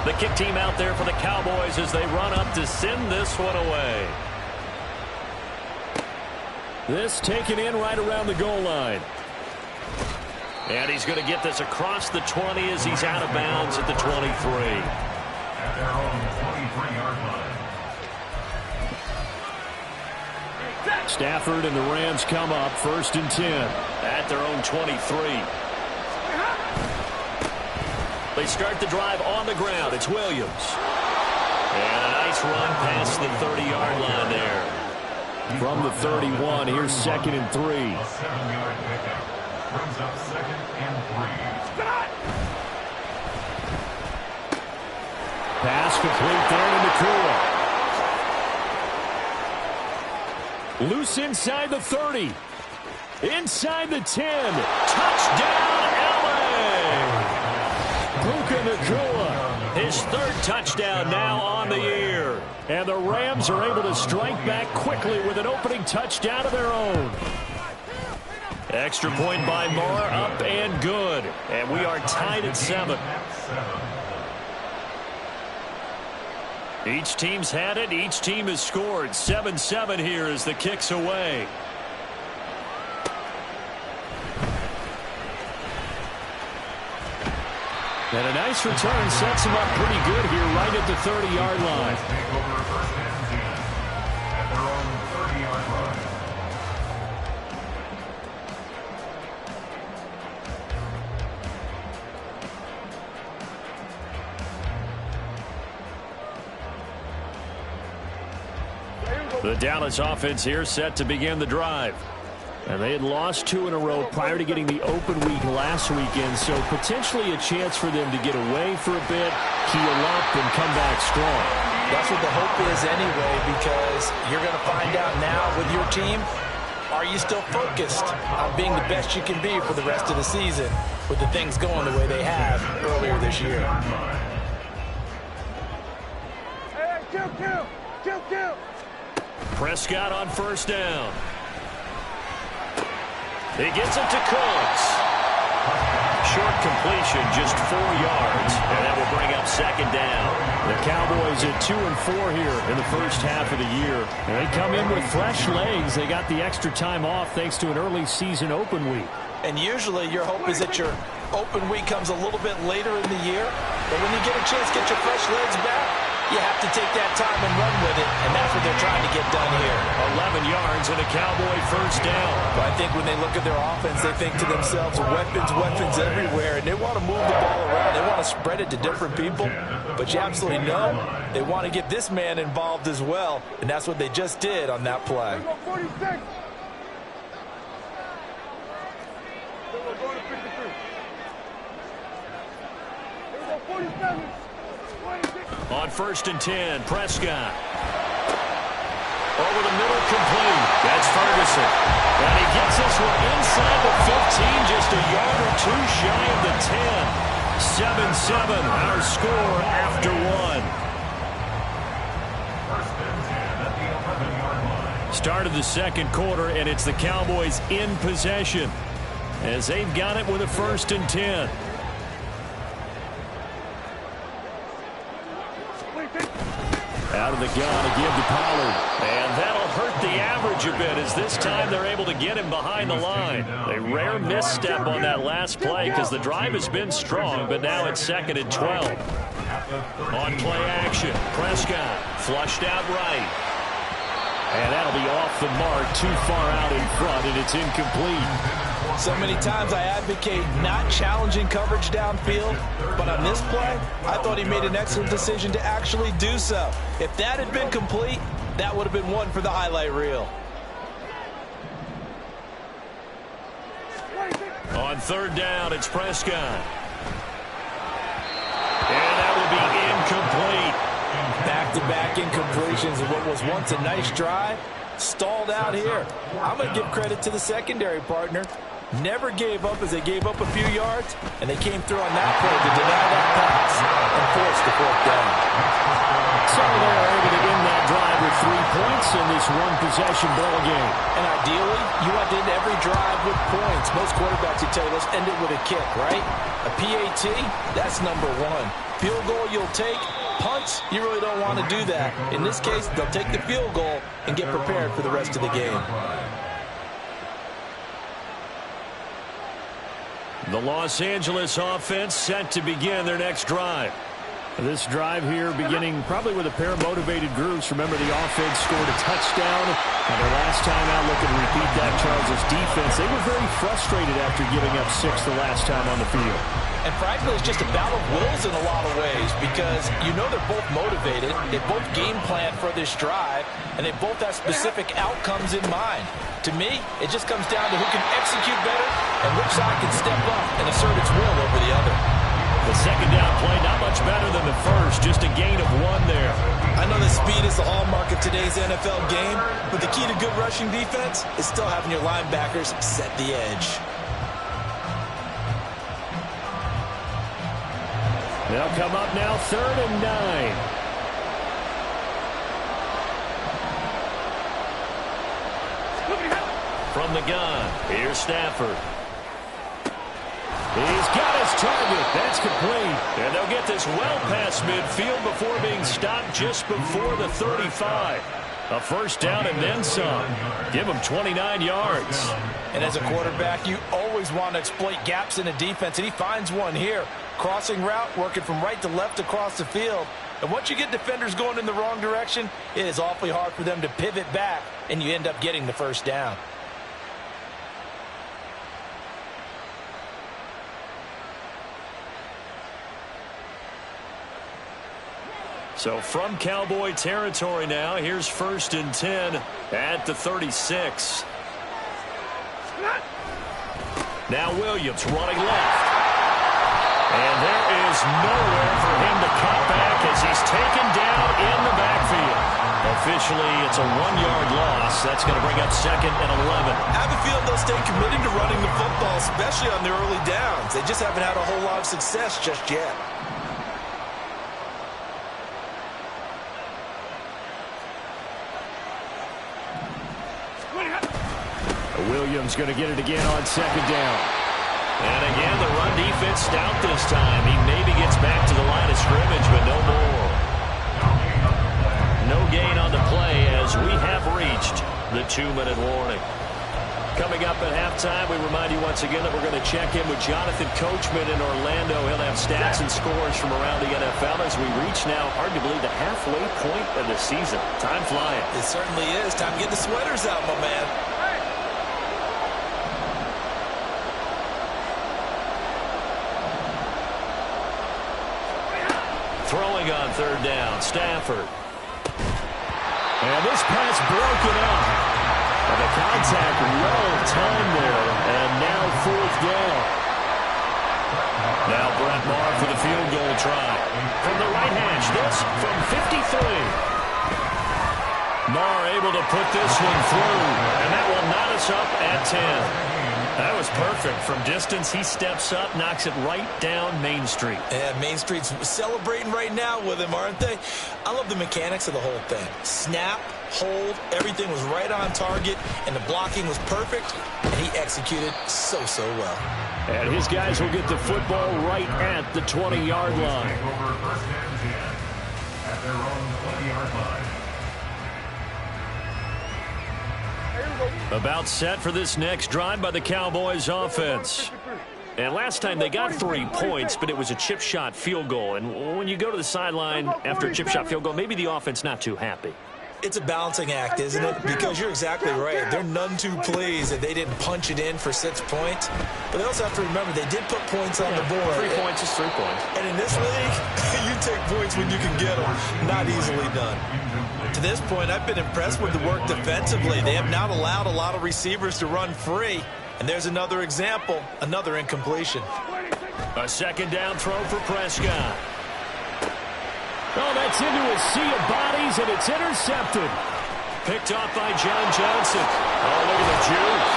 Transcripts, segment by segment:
The kick team out there for the Cowboys as they run up to send this one away. This taken in right around the goal line. And he's going to get this across the 20 as he's out of bounds at the 23. At their own 23-yard line. Stafford and the Rams come up 1st and 10. At their own 23. They start the drive on the ground. It's Williams. And a nice run past the 30-yard line there. From the 31, here's 2nd and 3. A 7-yard pickup. Brings up 2nd and 3. Pass complete there to Nakua. Loose inside the 30. Inside the 10. Touchdown, LA! Puka Nakua. His 3rd touchdown now on the year. And the Rams are able to strike back quickly with an opening touchdown of their own. Extra point by Moore, up and good. And we are tied at 7. Each team's had it. Each team has scored. 7-7 here as the kick's away. And a nice return sets him up pretty good here right at the 30-yard line. Take over 1st and 10 at their own 30-yard line. The Dallas offense here set to begin the drive. And they had lost 2 in a row prior to getting the open week last weekend, so potentially a chance for them to get away for a bit, heal up, and come back strong. That's what the hope is anyway, because you're going to find out now with your team, are you still focused on being the best you can be for the rest of the season with the things going the way they have earlier this year? Prescott on 1st down. He gets it to Cooks. Short completion, just 4 yards. And that will bring up 2nd down. The Cowboys at 2 and 4 here in the first half of the year. And they come in with fresh legs. They got the extra time off thanks to an early season open week. And usually your hope is that your open week comes a little bit later in the year. But when you get a chance to get your fresh legs back, you have to take that time and run with it, and that's what they're trying to get done here. 11 yards and a Cowboy 1st down. But I think when they look at their offense, they think to themselves, weapons, weapons everywhere, and they want to move the ball around. They want to spread it to different people, but you absolutely know they want to get this man involved as well, and that's what they just did on that play. On 1st and 10, Prescott. Over the middle, complete. That's Ferguson. And he gets this one inside the 15, just a yard or 2 shy of the 10. 7-7, our score after 1. Start of the 2nd quarter, and it's the Cowboys in possession as they've got it with a 1st and 10. Out of the gun to give to Pollard. And that'll hurt the average a bit as this time they're able to get him behind the line. A rare misstep on that last play because the drive has been strong, but now it's 2nd and 12. On play action, Prescott flushed out right. And that'll be off the mark, too far out in front, and it's incomplete. So many times I advocate not challenging coverage downfield, but on this play, I thought he made an excellent decision to actually do so. If that had been complete, that would have been one for the highlight reel. On 3rd down, it's Prescott. And that will be incomplete. Back-to-back incompletions of what was once a nice drive, stalled out here. I'm going to give credit to the secondary partner. Never gave up as they gave up a few yards, and they came through on that play to deny that pass and force the 4th down. So they're able to end that drive with 3 points in this one-possession ball game. And ideally, you want to end every drive with points. Most quarterbacks, you tell you, let's end it with a kick, right? A PAT, that's number one. Field goal you'll take. Punts, you really don't want to do that. In this case, they'll take the field goal and get prepared for the rest of the game. The Los Angeles offense set to begin their next drive. This drive here beginning probably with a pair of motivated groups. Remember, the offense scored a touchdown. And their last time out, looking to repeat that, Charles' defense. They were very frustrated after giving up 6 the last time on the field. And frankly, it's just a battle of wills in a lot of ways because you know they're both motivated. They both game plan for this drive, and they both have specific outcomes in mind. To me, it just comes down to who can execute better and which side can step up and assert its will over the other. The second down play, not much better than the first, just a gain of 1 there. I know that speed is the hallmark of today's NFL game, but the key to good rushing defense is still having your linebackers set the edge. They'll come up now, 3rd and 9. From the gun, here's Stafford. He's got his target. That's complete. And they'll get this well past midfield before being stopped just before the 35. A first down and then some. Give him 29 yards. And as a quarterback, you always want to exploit gaps in a defense, and he finds one here. Crossing route, working from right to left across the field. And once you get defenders going in the wrong direction, it is awfully hard for them to pivot back, and you end up getting the first down. So from Cowboy territory now, here's 1st and 10 at the 36. Now Williams running left. And there is nowhere for him to cut back as he's taken down in the backfield. Officially, it's a 1-yard loss. That's going to bring up 2nd and 11. I have a feeling they'll stay committed to running the football, especially on their early downs. They just haven't had a whole lot of success just yet. Williams going to get it again on 2nd down. And again, the run defense stout this time. He maybe gets back to the line of scrimmage, but no more. No gain on the play as we have reached the 2-minute warning. Coming up at halftime, we remind you once again that we're going to check in with Jonathan Coachman in Orlando. He'll have stats and scores from around the NFL as we reach now, hard to believe, the halfway point of the season. Time flying. It certainly is. Time to get the sweaters out, my man. Throwing on 3rd down, Stafford. And this pass broken up. And the contact well timed there. And now 4th down. Now Brett Maher for the field goal try. From the right hash, this from 53. Maher able to put this one through. And that will knot us up at 10. That was perfect. From distance, he steps up, knocks it right down Main Street. Yeah, Main Street's celebrating right now with him, aren't they? I love the mechanics of the whole thing. Snap, hold, everything was right on target, and the blocking was perfect, and he executed so well. And his guys will get the football right at the 20-yard line. Over 1st and 10 at their own 20-yard line. About set for this next drive by the Cowboys offense. And last time they got 3 points, but it was a chip shot field goal. And when you go to the sideline after a chip shot field goal, maybe the offense not too happy. It's a balancing act, isn't it? Because you're exactly right. They're none too pleased that they didn't punch it in for 6 points. But they also have to remember they did put points on the board. 3 points is 3 points. And in this league, you take points when you can get them. Not easily done. To this point, I've been impressed with the work defensively. They have not allowed a lot of receivers to run free. And there's another example, another incompletion. A 2nd down throw for Prescott. Oh, that's into a sea of bodies, and it's intercepted. Picked off by John Johnson. Oh, look at the juke.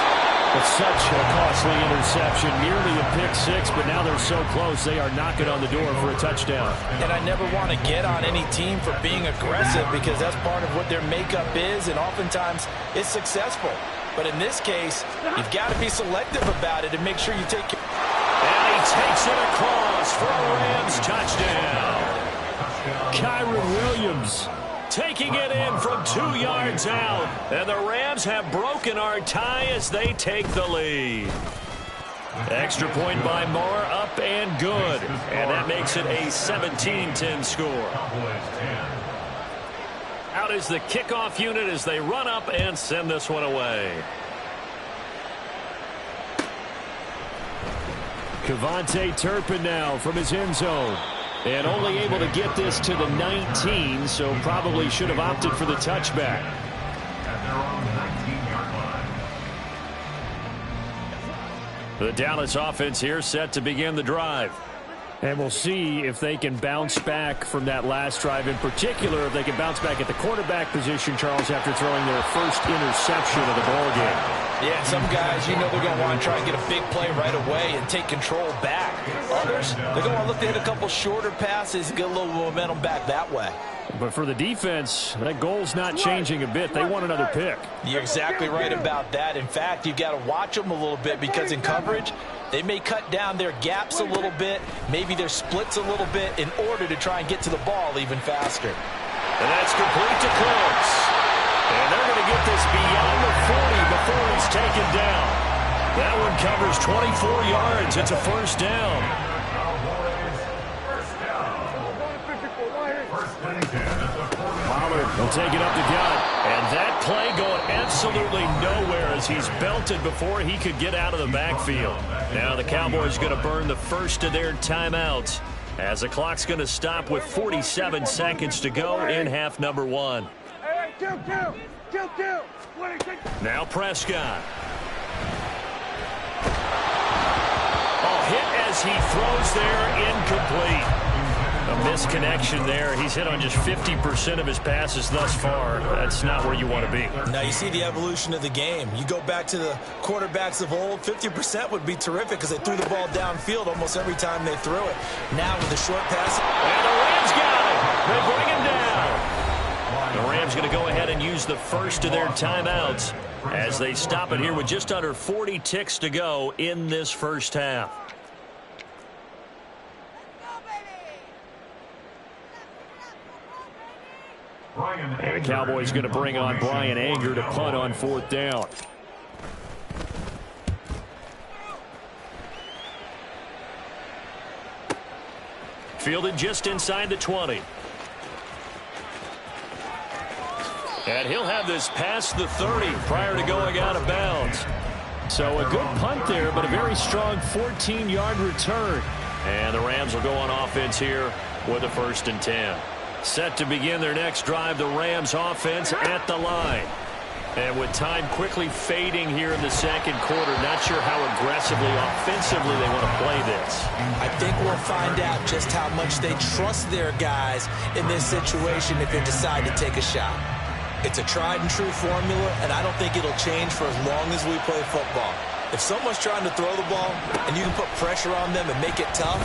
But such a costly interception, nearly a pick six, but now they're so close they are knocking on the door for a touchdown. And I never want to get on any team for being aggressive because that's part of what their makeup is, and oftentimes it's successful. But in this case, you've got to be selective about it and make sure you take care. And he takes it across for a Rams touchdown. Kyron Williams taking it in from 2 yards out. And the Rams have broken our tie as they take the lead. Extra point by Moore, up and good. And that makes it a 17-10 score. Out is the kickoff unit as they run up and send this one away. Kevontae Turpin now from his end zone. And only able to get this to the 19, so probably should have opted for the touchback. The Dallas offense here set to begin the drive. And we'll see if they can bounce back from that last drive. In particular, if they can bounce back at the quarterback position, Charles, after throwing their first interception of the ballgame. Yeah, some guys, you know they're going to want to try and get a big play right away and take control back. Others, they're going to look to hit a couple shorter passes and get a little momentum back that way. But for the defense, that goal's not changing a bit. They want another pick. You're exactly right about that. In fact, you've got to watch them a little bit because in coverage, they may cut down their gaps a little bit, maybe their splits a little bit in order to try and get to the ball even faster. And that's complete to Close. And they're going to get this beyond the 40 before he's taken down. That one covers 24 yards. It's a first down. Pollard will take it up the gut. And that play going absolutely nowhere as he's belted before he could get out of the backfield. Now the Cowboys going to burn the first of their timeouts as the clock's going to stop with 47 seconds to go in half number one. Now Prescott. Hit as he throws there, incomplete. A misconnection there. He's hit on just 50% of his passes thus far. That's not where you want to be. Now you see the evolution of the game. You go back to the quarterbacks of old, 50% would be terrific because they threw the ball downfield almost every time they threw it. Now with the short pass. And the Rams got it. They bring him down. The Rams going to go ahead and use the first of their timeouts as they stop it here with just under 40 ticks to go in this first half. And the Cowboys going to bring on Brian Anger to punt on fourth down. Fielded just inside the 20. And he'll have this past the 30 prior to going out of bounds. So a good punt there, but a very strong 14-yard return. And the Rams will go on offense here with a 1st and 10. Set to begin their next drive, the Rams offense at the line. And with time quickly fading here in the second quarter, not sure how aggressively, offensively they want to play this. I think we'll find out just how much they trust their guys in this situation if they decide to take a shot. It's a tried and true formula, and I don't think it'll change for as long as we play football. If someone's trying to throw the ball and you can put pressure on them and make it tough,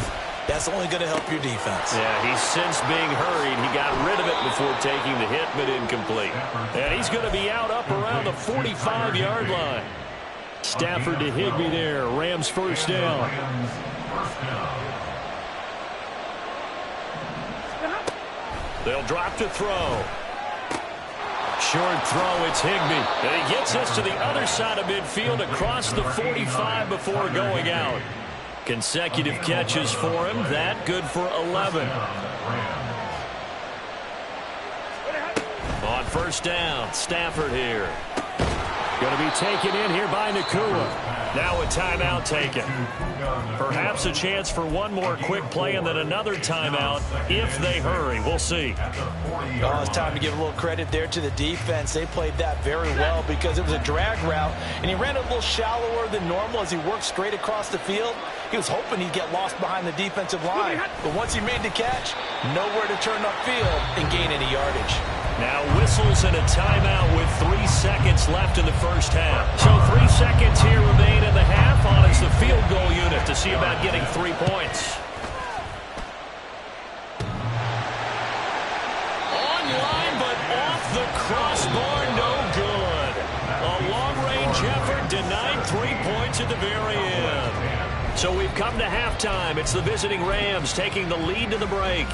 that's only going to help your defense. Yeah, he's since being hurried. He got rid of it before taking the hit, but incomplete. And he's going to be out up around the 45-yard line. Stafford to Higbee there. Rams first down. They'll drop to throw. Short throw, it's Higbee. And he gets us to the other side of midfield across the 45 before going out. Consecutive catches for him. That good for 11. On first down, Stafford here. Going to be taken in here by Nakua. Now a timeout taken. Perhaps a chance for one more quick play and then another timeout if they hurry. We'll see. Oh, it's time to give a little credit there to the defense. They played that very well because it was a drag route, and he ran a little shallower than normal as he worked straight across the field. He was hoping he'd get lost behind the defensive line, but once he made the catch, nowhere to turn upfield and gain any yardage. Now whistles and a timeout with 3 seconds left in the first half. So 3 seconds here remain in the half. On is the field goal unit to see about getting 3 points. Online, but off the crossbar, no good. A long-range effort denied 3 points at the very end. So we've come to halftime. It's the visiting Rams taking the lead to the break.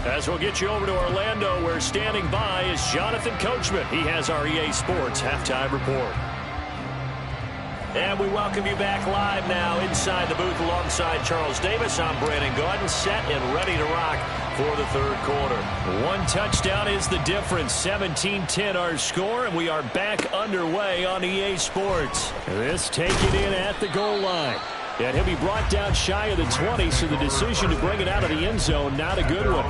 As we'll get you over to Orlando, where standing by is Jonathan Coachman. He has our EA Sports halftime report. And we welcome you back live now inside the booth alongside Charles Davis. I'm Brandon Gaudin, set and ready to rock for the third quarter. 1 touchdown is the difference. 17-10 our score, and we are back underway on EA Sports. This taken in at the goal line. And he'll be brought down shy of the 20, so the decision to bring it out of the end zone, not a good one.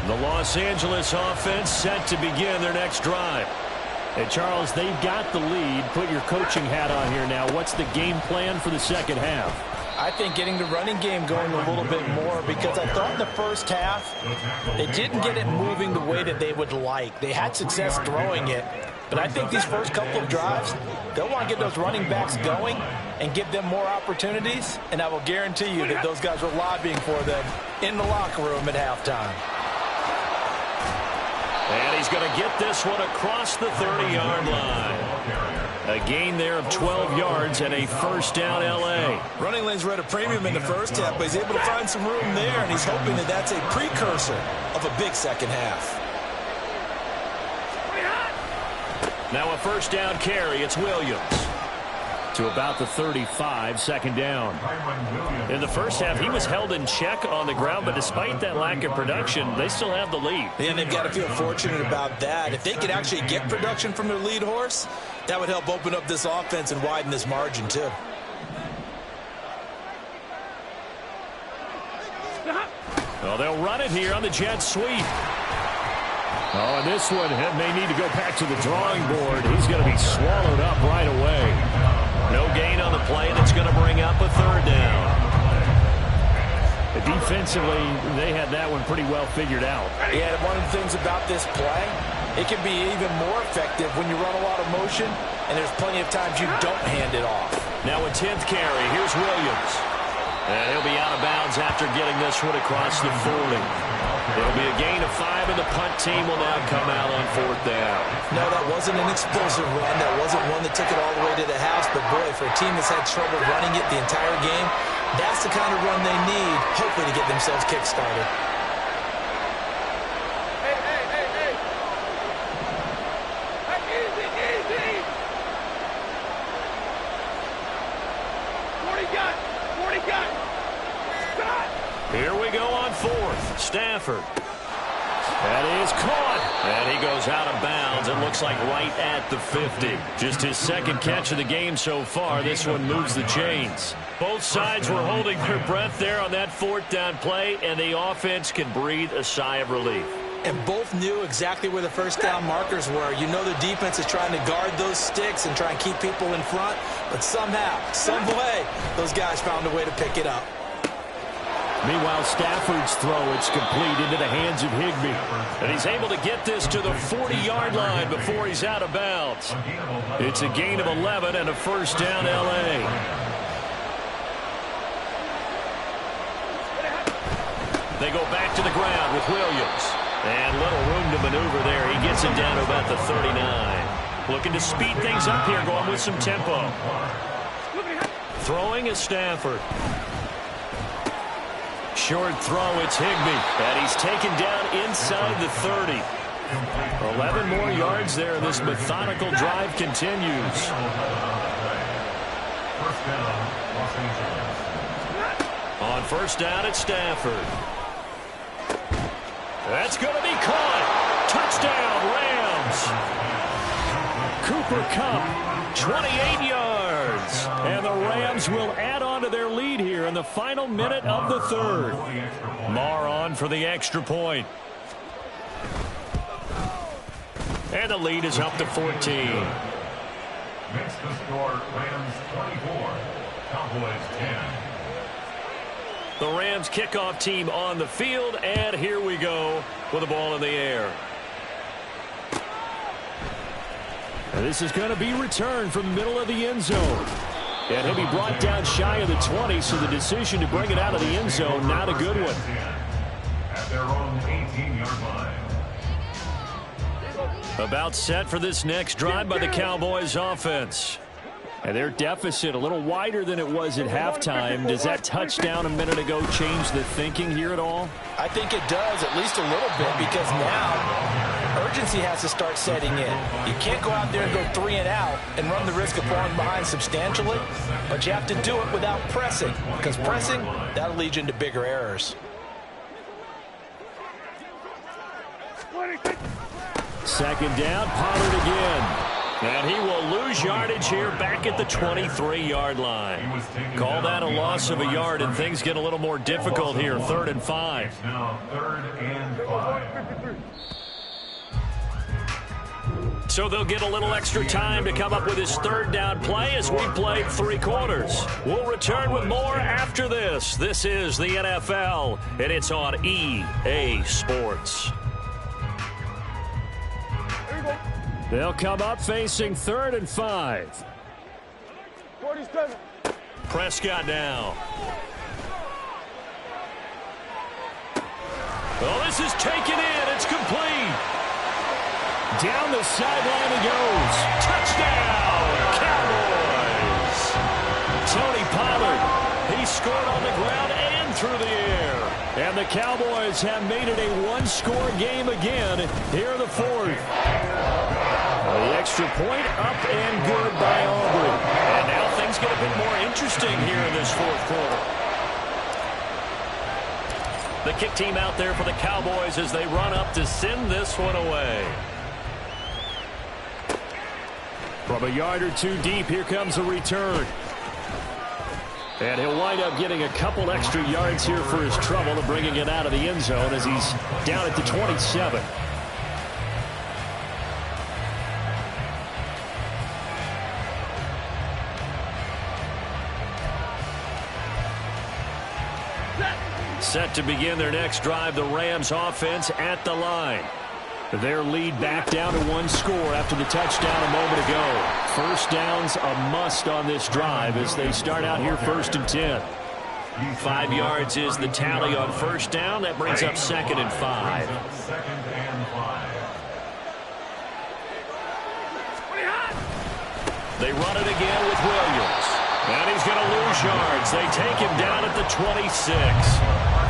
The Los Angeles offense set to begin their next drive. Hey, Charles, they've got the lead. Put your coaching hat on here now. What's the game plan for the second half? I think getting the running game going a little bit more, because I thought in the first half they didn't get it moving the way that they would like. They had success throwing it, but I think these first couple of drives, they'll want to get those running backs going and give them more opportunities, and I will guarantee you that those guys were lobbying for them in the locker room at halftime. And he's going to get this one across the 30-yard line. A gain there of 12 yards and a first down L.A. Running lanes were at a premium in the first half, but he's able to find some room there, and he's hoping that that's a precursor of a big second half. Now a first down carry. It's Williams. To about the 35, second down. In the first half, he was held in check on the ground, but despite that lack of production, they still have the lead. And they've got to feel fortunate about that. If they could actually get production from their lead horse, that would help open up this offense and widen this margin, too. Well, they'll run it here on the jet sweep. Oh, and this one may need to go back to the drawing board. He's going to be swallowed up right away. No gain on the play, and it's going to bring up a third down. Defensively, they had that one pretty well figured out. Yeah, one of the things about this play, it can be even more effective when you run a lot of motion, and there's plenty of times you don't hand it off. Now a 10th carry. Here's Williams. And he'll be out of bounds after getting this one across the 40. It'll be a gain of 5, and the punt team will now come out on fourth down. No, that wasn't an explosive run. That wasn't one that took it all the way to the house. But, boy, for a team that's had trouble running it the entire game, that's the kind of run they need, hopefully, to get themselves kick-started. Here we go on fourth. Stafford. That is caught. And he goes out of bounds. It looks like right at the 50. Just his second catch of the game so far. This one moves the chains. Both sides were holding their breath there on that fourth down play, and the offense can breathe a sigh of relief. And both knew exactly where the first down markers were. You know the defense is trying to guard those sticks and try and keep people in front. But somehow, some way, those guys found a way to pick it up. Meanwhile, Stafford's throw, it's complete into the hands of Higbee. And he's able to get this to the 40-yard line before he's out of bounds. It's a gain of 11 and a first down L.A. They go back to the ground with Williams. And little room to maneuver there. He gets it down to about the 39. Looking to speed things up here, going with some tempo. Throwing is Stafford. Short throw, it's Higbee. And he's taken down inside the 30. 11 more yards there. This methodical drive continues. On first down, it's Stafford. That's going to be caught. Touchdown, Rams. Cooper Kupp, 28 yards. And the Rams will add on to their lead here in the final minute of the third. Marr on for the extra point. And the lead is up to 14. Makes the score Rams 24, Cowboys 10. The Rams kickoff team on the field, and here we go with the ball in the air. And this is going to be returned from the middle of the end zone. And he'll be brought down shy of the 20, so the decision to bring it out of the end zone, not a good one. At their own 18-yard line. About set for this next drive by the Cowboys offense. And their deficit a little wider than it was at halftime. Does that touchdown a minute ago change the thinking here at all? I think it does, at least a little bit, because now urgency has to start setting in. You can't go out there and go 3 and out and run the risk of falling behind substantially, but you have to do it without pressing, because pressing, that'll lead you into bigger errors. Second down, Pollard again. And he will lose yardage here back at the 23-yard line. Call that a loss of a yard, and things get a little more difficult here. 3rd and 5. Now 3rd and 5. So they'll get a little extra time to come up with his 3rd down play as we played 3 quarters. We'll return with more after this. This is the NFL, and it's on EA Sports. They'll come up facing 3rd and 5. 47. Prescott now. Well, this is taken in. It's complete. Down the sideline he goes. Touchdown, Cowboys. Tony Pollard, he scored on the ground and through the air. And the Cowboys have made it a one-score game again here in the 4th. The extra point up and good by Aubrey. And now things get a bit more interesting here in this 4th quarter. The kick team out there for the Cowboys as they run up to send this one away. From a yard or 2 deep, here comes a return. And he'll wind up getting a couple extra yards here for his trouble and bringing it out of the end zone as he's down at the 27. Set to begin their next drive, the Rams offense at the line. Their lead back down to 1 score after the touchdown a moment ago. First down's a must on this drive as they start out here 1st and 10. 5 yards is the tally on 1st down. That brings up 2nd and 5. 2nd and 5. They run it again with Williams. And he's going to lose yards. They take him down at the 26.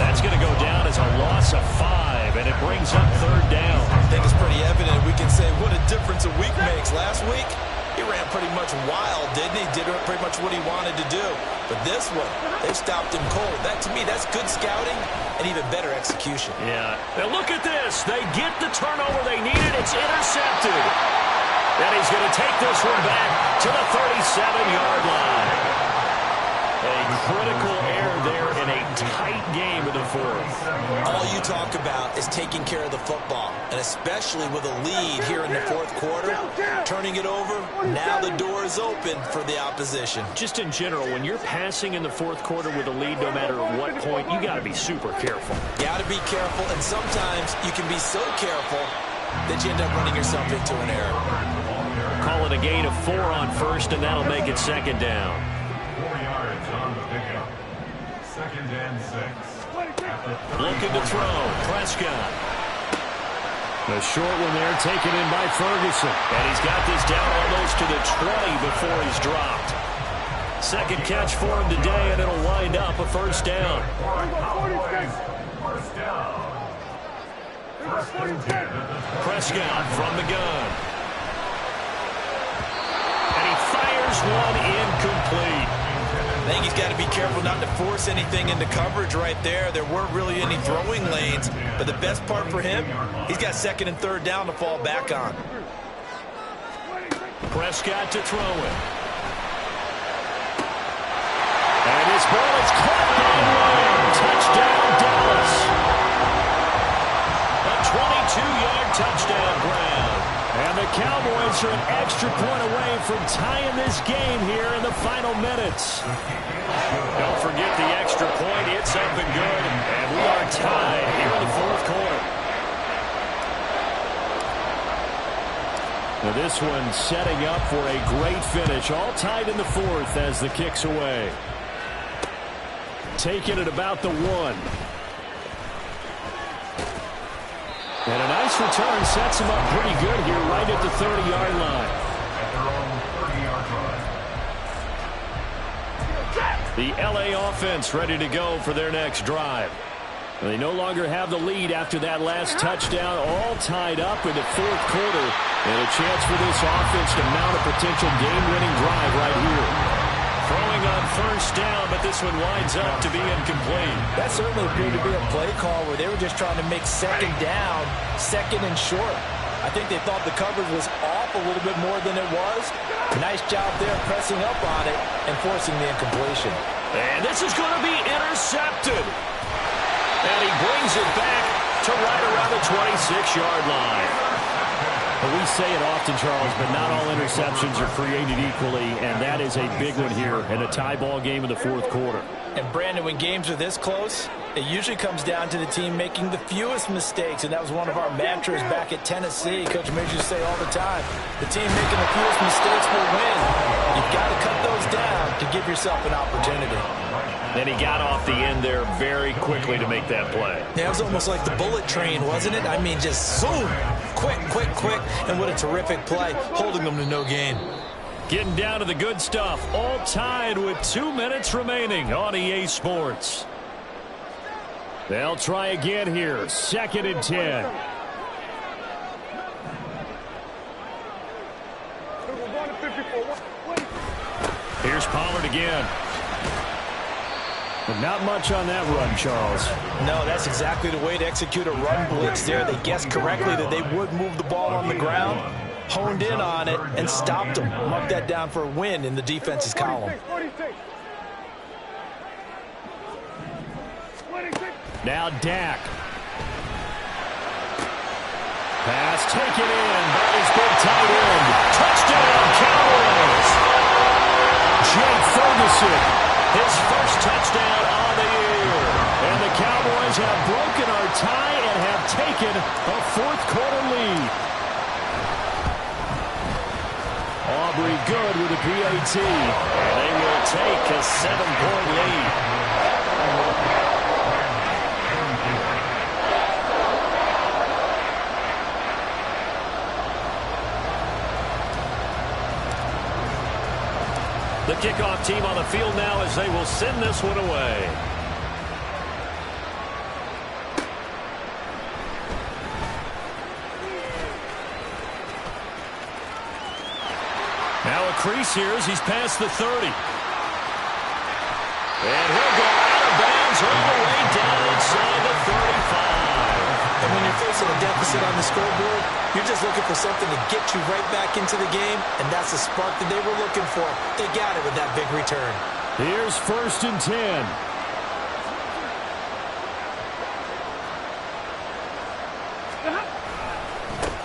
That's going to go down as a loss of 5, and it brings up 3rd down. I think it's pretty evident. We can say what a difference a week makes. Last week, he ran pretty much wild, didn't he? Did pretty much what he wanted to do. But this one, they stopped him cold. That, to me, that's good scouting and even better execution. Yeah. Now look at this. They get the turnover they needed. It's intercepted. And he's going to take this one back to the 37-yard line. A critical error there in a tight game in the 4th. All you talk about is taking care of the football, and especially with a lead here in the 4th quarter, turning it over, now the door is open for the opposition. Just in general, when you're passing in the 4th quarter with a lead, no matter at what point, you got to be super careful. Got to be careful, and sometimes you can be so careful that you end up running yourself into an error. Call it a gain of 4 on 1st, and that'll make it 2nd down. 4 yards on the pickup. 2nd and 6. Looking to throw. Prescott. The short one there taken in by Ferguson. And he's got this down almost to the 20 before he's dropped. 2nd catch for him today, and it'll wind up a 1st down. First down. 1st and 10. Prescott from the gun. And he fires one incomplete. I think he's got to be careful not to force anything into coverage right there. There weren't really any throwing lanes, but the best part for him, he's got 2nd and 3rd down to fall back on. Prescott to throw it. And his ball is caught by Lamb. Touchdown, Dallas. A 22-yard touchdown grab. And the Cardinals are an extra point away from tying this game here in the final minutes. Don't forget the extra point. It's up and good. And we are tied here in the fourth quarter. Now this one setting up for a great finish. All tied in the fourth as the kick's away. Taking it about the 1. And a nice return sets him up pretty good here right at the 30-yard line. The L.A. offense ready to go for their next drive. They no longer have the lead after that last touchdown, all tied up in the fourth quarter. And a chance for this offense to mount a potential game-winning drive right here. Throwing on first down, but this one winds up to be incomplete. That certainly appeared to be a play call where they were just trying to make second down, second and short. I think they thought the coverage was off a little bit more than it was. Nice job there pressing up on it and forcing the incompletion. And this is going to be intercepted. And he brings it back to right around the 26-yard line. We say it often, Charles, but not all interceptions are created equally, and that is a big one here in a tie ball game in the fourth quarter. And, Brandon, when games are this close, it usually comes down to the team making the fewest mistakes, and that was one of our mantras back at Tennessee. Coach made you say all the time, the team making the fewest mistakes will win. You've got to cut those down to give yourself an opportunity. And he got off the end there very quickly to make that play. Yeah, it was almost like the bullet train, wasn't it? I mean, just zoom, quick, quick, quick, and what a terrific play, holding them to no gain. Getting down to the good stuff, all tied with 2 minutes remaining on EA Sports. They'll try again here, 2nd and 10. Here's Pollard again. But not much on that run, Charles. No, that's exactly the way to execute a run blitz there. They guessed correctly that they would move the ball on the ground, honed in on it, and stopped them. Mark that down for a win in the defense's column. Now Dak. Pass taken in by his big tight end. Touchdown, Cowboys! Jake Ferguson. His first touchdown on the year. And the Cowboys have broken our tie and have taken a fourth quarter lead. Aubrey good with a PAT. And they will take a 7-point lead. The kickoff team on the field now as they will send this one away. Now a crease here as he's past the 30. And he'll go out of bounds all the way down inside the 35. And when you're facing a deficit on the scoreboard, you're just looking for something to get you right back into the game, and that's the spark that they were looking for. They got it with that big return. Here's 1st and 10.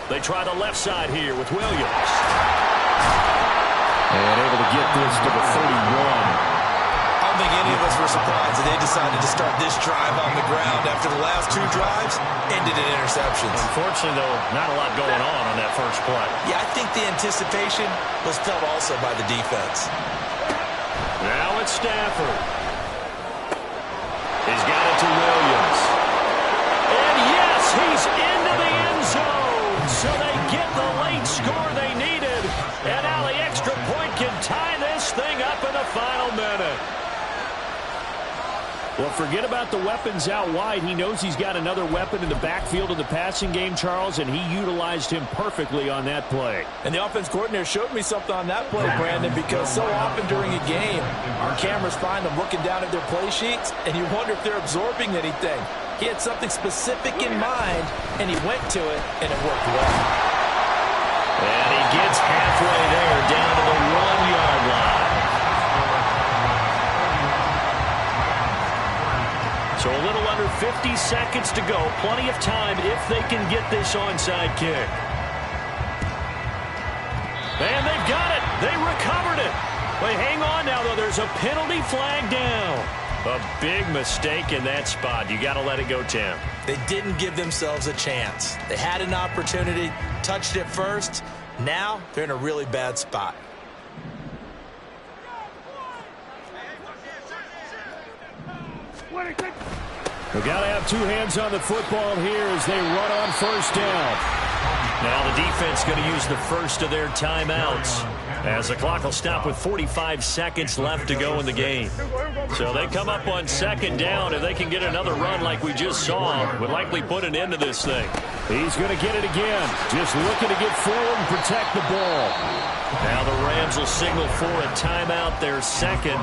They try the left side here with Williams. And able to get this to the 31. I don't think any of us were surprised that they decided to start this drive on the ground after the last 2 drives ended in interceptions. Unfortunately, though, not a lot going on that first play. Yeah, I think the anticipation was felt also by the defense. Now it's Stafford. He's got it to Williams. And yes, he's into the end zone. So they get the late score they needed. And now the extra point can tie this thing up in the final minute. Well, forget about the weapons out wide. He knows he's got another weapon in the backfield of the passing game, Charles, and he utilized him perfectly on that play. And the offense coordinator showed me something on that play, Brandon, because so often during a game, our cameras find them looking down at their play sheets, and you wonder if they're absorbing anything. He had something specific in mind, and he went to it, and it worked well. And he gets halfway there, down to the 1-yard line. So a little under 50 seconds to go. Plenty of time if they can get this onside kick. And they've got it. They recovered it. Wait, hang on now, though. There's a penalty flag down. A big mistake in that spot. You got to let it go, Tim. They didn't give themselves a chance. They had an opportunity, touched it first. Now they're in a really bad spot. We've got to have two hands on the football here as they run on first down. Now the defense going to use the first of their timeouts as the clock will stop with 45 seconds left to go in the game. So they come up on second down. If they can get another run like we just saw, would likely put an end to this thing. He's going to get it again. Just looking to get forward and protect the ball. Now the Rams will signal for a timeout, their second,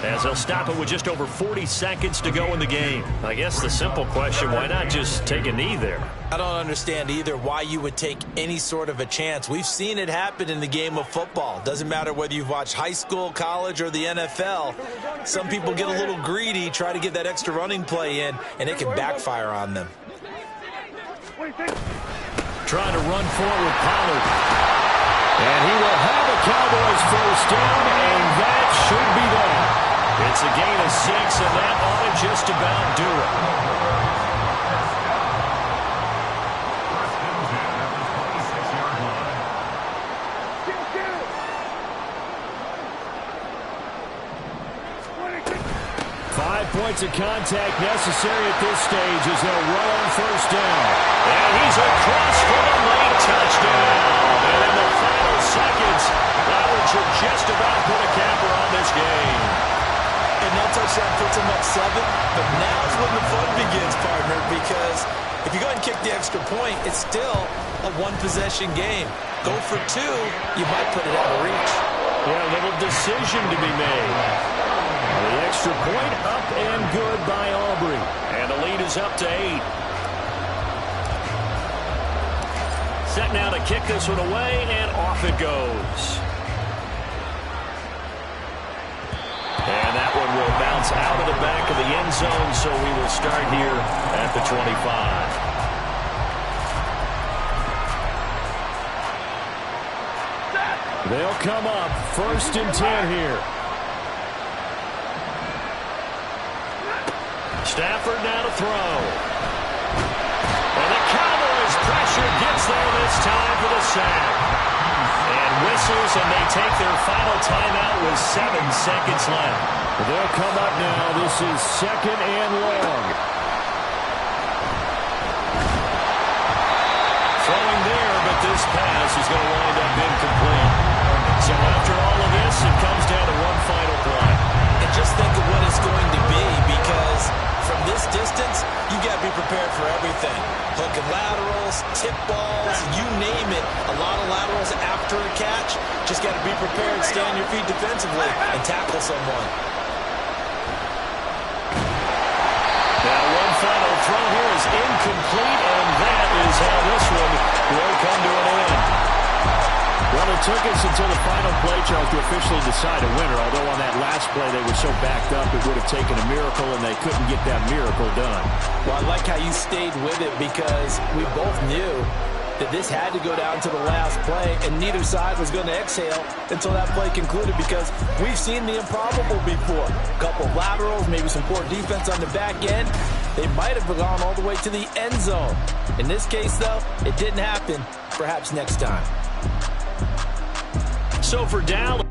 as they'll stop it with just over 40 seconds to go in the game. I guess the simple question, why not just take a knee there? I don't understand either why you would take any sort of a chance. We've seen it happen in the game of football. Doesn't matter whether you've watched high school, college, or the NFL. Some people get a little greedy, try to get that extra running play in, and it can backfire on them. Trying to run forward with Pollard. And he will have a Cowboys first down, and that should be that. It's a gain of 6, and that ought to just about do it. 5 points of contact necessary at this stage as they'll run on first down. And he's across for the late touchdown. And in the final seconds, that should just about put a capper on this game. And that touchdown puts him up 7, but now's when the fun begins, partner, because if you go ahead and kick the extra point, it's still a one-possession game. Go for 2, you might put it out of reach. Yeah, a little decision to be made. The extra point up and good by Aubrey. And the lead is up to 8. Set now to kick this one away, and off it goes. And that one will bounce out of the back of the end zone, so we will start here at the 25. They'll come up 1st and 10 here. Stafford now to throw. And the Cowboys pressure gets there this time for the sack. And whistles, and they take their final timeout with 7 seconds left. They'll come up now. This is 2nd and long. Throwing there, but this pass is going to wind up incomplete. So after all of this, it comes down to one final play. And just think of what it's going to be, because from this distance, you got to be prepared for everything. Hook and laterals, tip balls, you name it. A lot of laterals after a catch. Just got to be prepared, stay on your feet defensively, and tackle someone. Now one final throw here is incomplete, and that is how this one will come to an end. Well, it took us until the final play, Charles, to officially decide a winner. Although on that last play they were so backed up, it would have taken a miracle, and they couldn't get that miracle done. Well, I like how you stayed with it, because we both knew that this had to go down to the last play, and neither side was going to exhale until that play concluded, because we've seen the improbable before. A couple of laterals, maybe some poor defense on the back end. They might have gone all the way to the end zone. In this case, though, it didn't happen. Perhaps next time. So for Dallas.